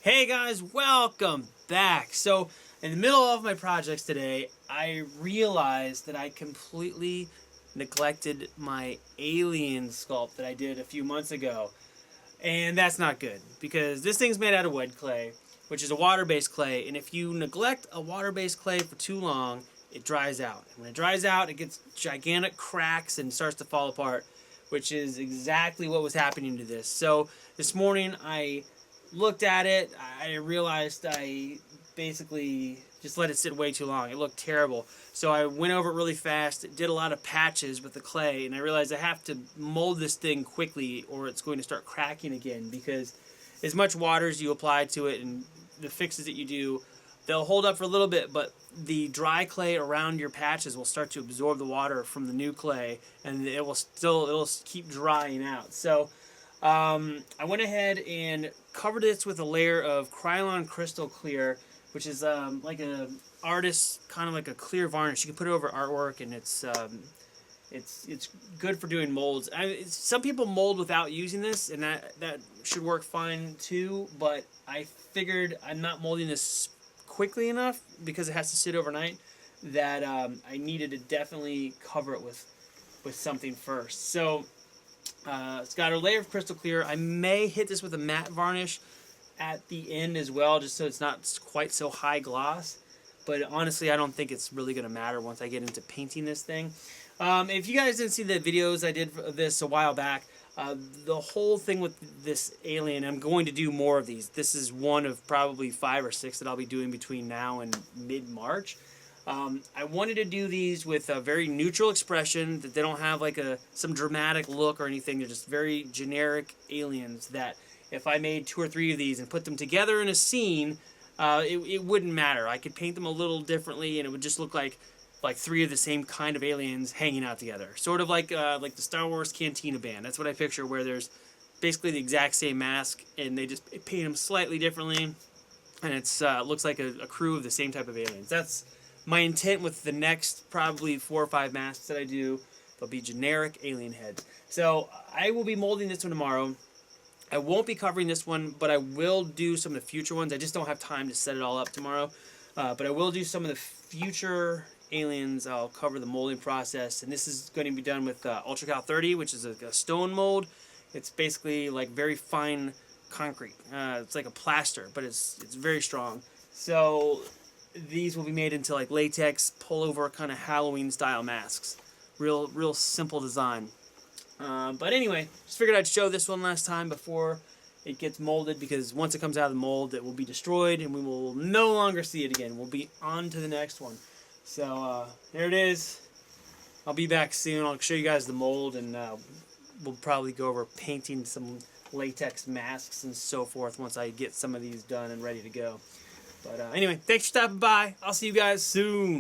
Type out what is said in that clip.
Hey guys, welcome back. So, in the middle of my projects today, I realized that I completely neglected my alien sculpt that I did a few months ago. And that's not good, because this thing's made out of wood clay, which is a water-based clay, and if you neglect a water-based clay for too long, it dries out. And when it dries out, it gets gigantic cracks and starts to fall apart, which is exactly what was happening to this. So, this morning I looked at it, I realized I basically just let it sit way too long. It looked terrible. So I went over it really fast, did a lot of patches with the clay, and I realized I have to mold this thing quickly or it's going to start cracking again, because as much water as you apply to it and the fixes that you do, they'll hold up for a little bit, but the dry clay around your patches will start to absorb the water from the new clay, and it'll keep drying out. So I went ahead and covered this with a layer of Krylon Crystal Clear, which is like a artist, kind of like a clear varnish. You can put it over artwork, and it's good for doing molds. Some people mold without using this, and that should work fine too. But I figured I'm not molding this quickly enough because it has to sit overnight, that I needed to definitely cover it with something first. So it's got a layer of crystal clear. I may hit this with a matte varnish at the end as well, just so it's not quite so high gloss. But honestly, I don't think it's really going to matter once I get into painting this thing. If you guys didn't see the videos I did of this a while back, the whole thing with this alien, I'm going to do more of these. This is one of probably 5 or 6 that I'll be doing between now and mid-March. I wanted to do these with a very neutral expression, that they don't have like some dramatic look or anything. They're just very generic aliens that if I made 2 or 3 of these and put them together in a scene, it wouldn't matter. I could paint them a little differently and it would just look like 3 of the same kind of aliens hanging out together. Sort of like the Star Wars Cantina Band. That's what I picture, where there's basically the exact same mask and they just paint them slightly differently, and it looks like a crew of the same type of aliens. That's my intent with the next probably 4 or 5 masks that I do. They'll be generic alien heads. So I will be molding this one tomorrow. I won't be covering this one, but I will do some of the future ones. I just don't have time to set it all up tomorrow. But I will do some of the future aliens. I'll cover the molding process. And this is going to be done with UltraCal 30, which is a stone mold. It's basically like very fine concrete. It's like a plaster, but it's very strong. So these will be made into like latex pullover kind of Halloween style masks. Real simple design. But anyway, just figured I'd show this one last time before it gets molded, because once it comes out of the mold, it will be destroyed and we will no longer see it again. We'll be on to the next one. So there it is. I'll be back soon. I'll show you guys the mold, and we'll probably go over painting some latex masks and so forth once I get some of these done and ready to go. But anyway, thanks for stopping by. I'll see you guys soon.